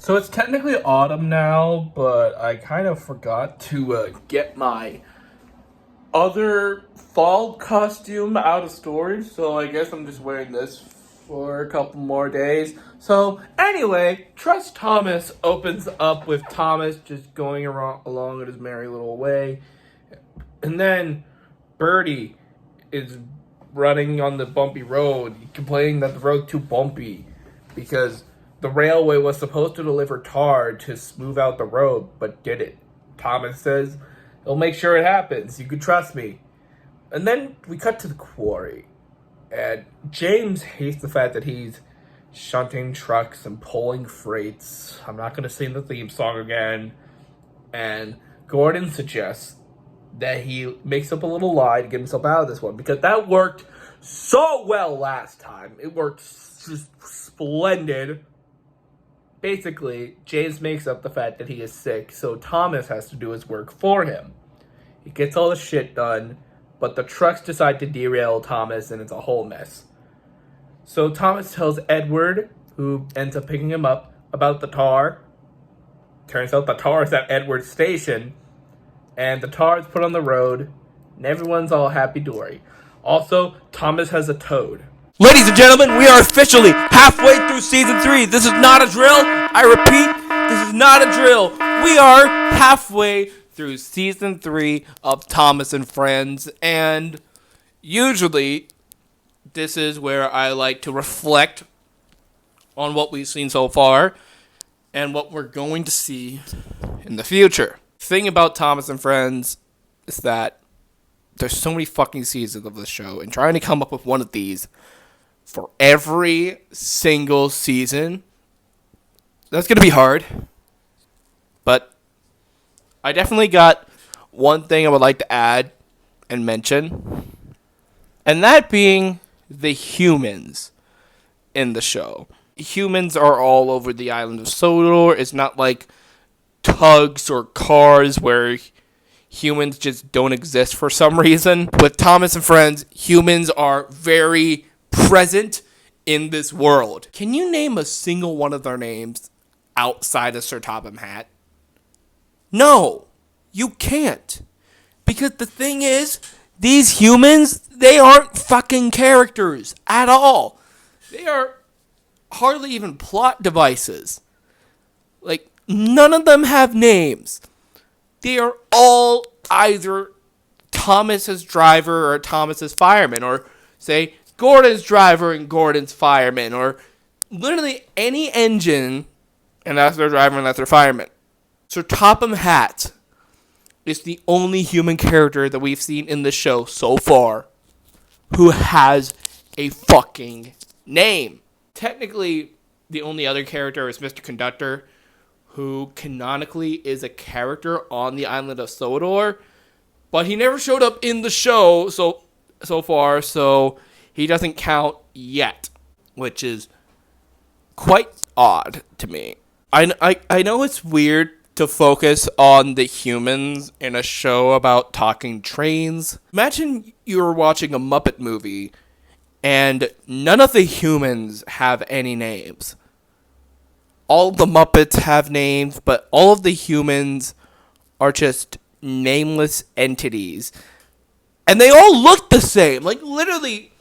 So it's technically autumn now, but I kind of forgot to get my other fall costume out of storage, so I guess I'm just wearing this for a couple more days. So anyway, Trust Thomas opens up with Thomas just going along with his merry little way. And then Birdie is running on the bumpy road, complaining that the road's too bumpy because the railway was supposed to deliver tar to smooth out the road, but didn't. Thomas says, "He'll make sure it happens. You can trust me." And then we cut to the quarry. And James hates the fact that he's shunting trucks and pulling freights. I'm not going to sing the theme song again. And Gordon suggests that he makes up a little lie to get himself out of this one, because that worked so well last time. It worked just splendid. Basically, James makes up the fact that he is sick, so Thomas has to do his work for him. He gets all the shit done, but the trucks decide to derail Thomas, and it's a whole mess. So Thomas tells Edward, who ends up picking him up, about the tar. Turns out the tar is at Edward's station, and the tar is put on the road, and everyone's all happy-dory. Also, Thomas has a toad. Ladies and gentlemen, we are officially halfway through Season 3. This is not a drill. I repeat, this is not a drill. We are halfway through Season 3 of Thomas and Friends, and usually this is where I like to reflect on what we've seen so far and what we're going to see in the future. The thing about Thomas and Friends is that there's so many fucking seasons of this show, and trying to come up with one of these for every single season, that's going to be hard. But I definitely got one thing I would like to add and mention, and that being the humans in the show. Humans are all over the island of Sodor. It's not like tugs or cars where humans just don't exist for some reason. With Thomas and Friends, humans are very present in this world. Can you name a single one of their names outside of Sir Topham Hatt? No, you can't. Because the thing is, these humans, they aren't fucking characters at all. They are hardly even plot devices. Like, none of them have names. They are all either Thomas's driver or Thomas's fireman, or say Gordon's driver and Gordon's fireman, or literally any engine, and that's their driver and that's their fireman. Sir Topham Hatt is the only human character that we've seen in the show so far who has a fucking name. Technically, the only other character is Mr. Conductor, who canonically is a character on the island of Sodor, but he never showed up in the show so far, so he doesn't count yet, which is quite odd to me. I know it's weird to focus on the humans in a show about talking trains. Imagine you were watching a Muppet movie and none of the humans have any names. All the Muppets have names, but all of the humans are just nameless entities. And they all look the same. Like, literally.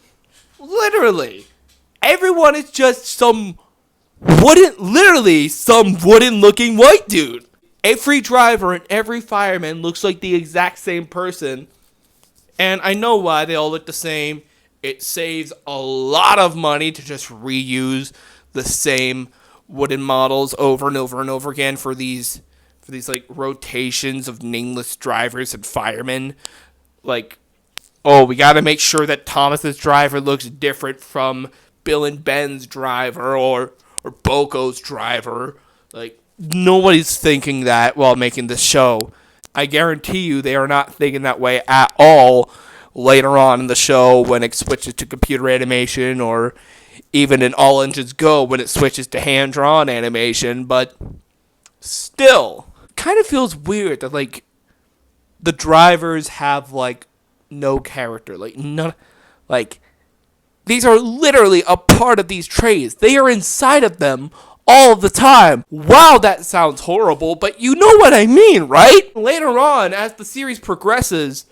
Everyone is just some wooden-looking white dude. Every driver and every fireman looks like the exact same person. And I know why they all look the same. It saves a lot of money to just reuse the same wooden models over and over and over again for these like rotations of nameless drivers and firemen. Like, oh, we got to make sure that Thomas's driver looks different from Bill and Ben's driver or Boko's driver. Like, nobody's thinking that while making this show. I guarantee you they are not thinking that way at all later on in the show when it switches to computer animation, or even in All Engines Go when it switches to hand-drawn animation. But still, kind of feels weird that, like, the drivers have, like, no character. Like, none, like, these are literally a part of these trays. They are inside of them all the time. Wow, that sounds horrible, but you know what I mean, right? Later on, as the series progresses,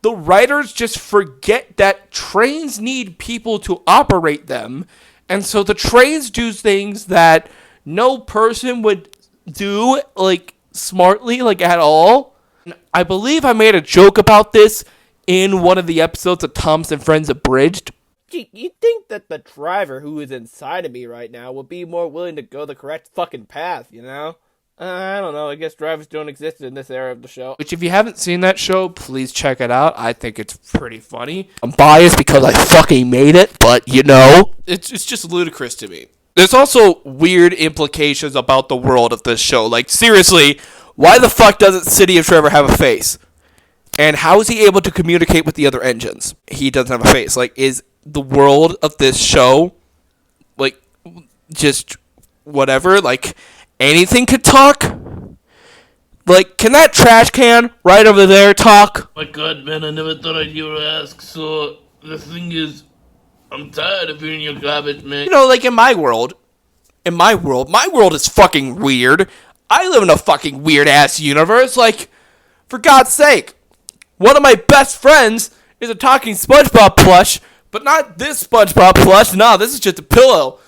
the writers just forget that trains need people to operate them, and so the trains do things that no person would do, like, smartly, like, at all. I believe I made a joke about this in one of the episodes of Thomas and Friends Abridged. Gee, you'd think that the driver who is inside of me right now would be more willing to go the correct fucking path, you know? I don't know, I guess drivers don't exist in this era of the show. Which, if you haven't seen that show, please check it out. I think it's pretty funny. I'm biased because I fucking made it, but, you know, it's just ludicrous to me. There's also weird implications about the world of this show. Like, seriously, why the fuck doesn't City of Trevor have a face? And how is he able to communicate with the other engines? He doesn't have a face. Like, is the world of this show, like, just whatever? Like, anything could talk? Like, can that trash can right over there talk? My god, man, I never thought I'd hear her ask. So, the thing is, I'm tired of hearing your garbage, man. You know, like, my world is fucking weird. I live in a fucking weird-ass universe. Like, for God's sake, one of my best friends is a talking SpongeBob plush, but not this SpongeBob plush. No, this is just a pillow.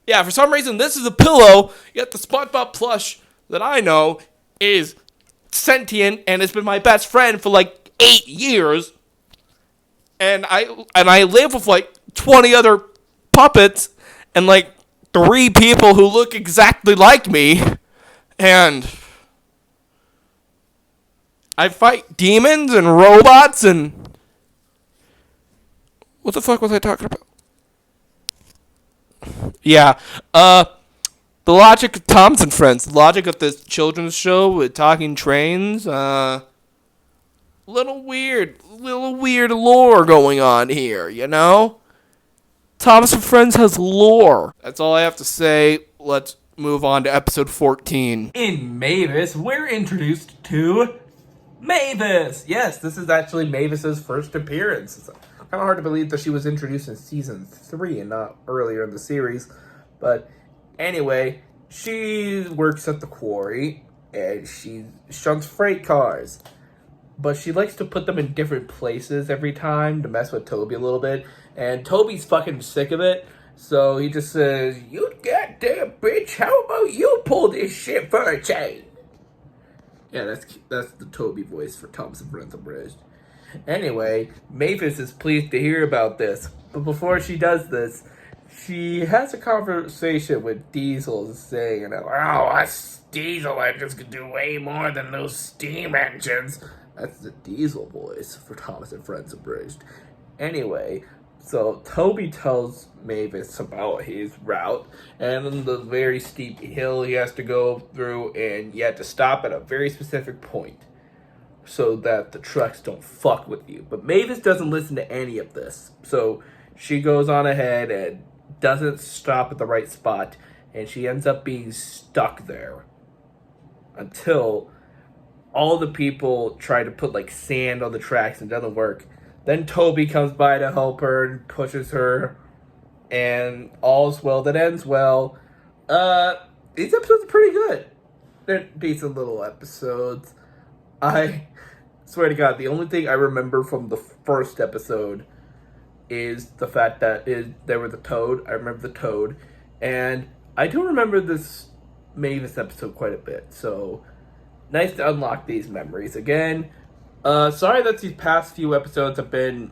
Yeah, for some reason, this is a pillow, yet the SpongeBob plush that I know is sentient and has been my best friend for, like, 8 years. And I live with, like, 20 other puppets and, like, 3 people who look exactly like me. And I fight demons and robots and... What the fuck was I talking about? Yeah, the logic of Tom's and Friends. The logic of this children's show with talking trains. Little weird lore going on here, you know? Thomas and Friends has lore. That's all I have to say. Let's move on to episode 14. In Mavis, we're introduced to Mavis. Yes, this is actually Mavis's first appearance. It's kind of hard to believe that she was introduced in season 3 and not earlier in the series. But anyway, she works at the quarry and she shuns freight cars. But she likes to put them in different places every time to mess with Toby a little bit. And Toby's fucking sick of it. So he just says, "You goddamn bitch, how about you pull this shit for a change?" Yeah, that's the Toby voice for Thomas and Friends Abridged. Anyway, Mavis is pleased to hear about this. But before she does this, she has a conversation with Diesel saying, "Oh, us diesel engines can do way more than those steam engines." That's the Diesel voice for Thomas and Friends Abridged. Anyway, so Toby tells Mavis about his route and the very steep hill he has to go through, and you have to stop at a very specific point so that the trucks don't fuck with you. But Mavis doesn't listen to any of this. So she goes on ahead and doesn't stop at the right spot, and she ends up being stuck there until all the people try to put like sand on the tracks and it doesn't work. Then Toby comes by to help her and pushes her, and all's well that ends well. These episodes are pretty good. They're decent little episodes. I swear to God, the only thing I remember from the first episode is the fact that there was a toad. I remember the toad. And I do remember this Mavis episode quite a bit. So, nice to unlock these memories again. Sorry that these past few episodes have been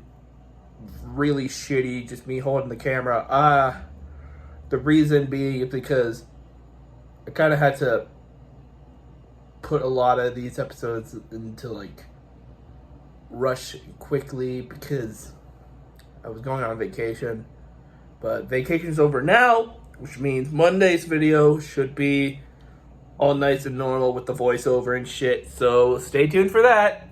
really shitty. Just me holding the camera. The reason being is because I kind of had to put a lot of these episodes into like rush quickly because I was going on vacation. But vacation's over now, which means Monday's video should be all nice and normal with the voiceover and shit. So stay tuned for that.